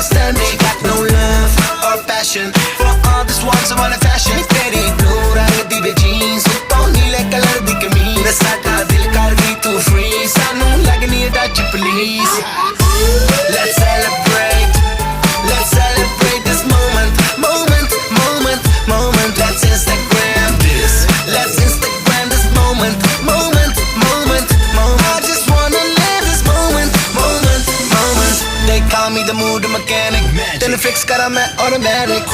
understanding. Got no love or passion for all this wants of one fashion. तेरी blue रंग दी वे jeans तो नीले colour दी कमीज साडा दिल कर दी तू free सानू लगनी है touch please. Let's celebrate this moment, moment, moment, moment. Let's Instagram this. Let's Instagram this moment, moment, moment, moment. I just wanna live this moment, moment, moment. They call me the mood mechanic. Then fix kara main automatic.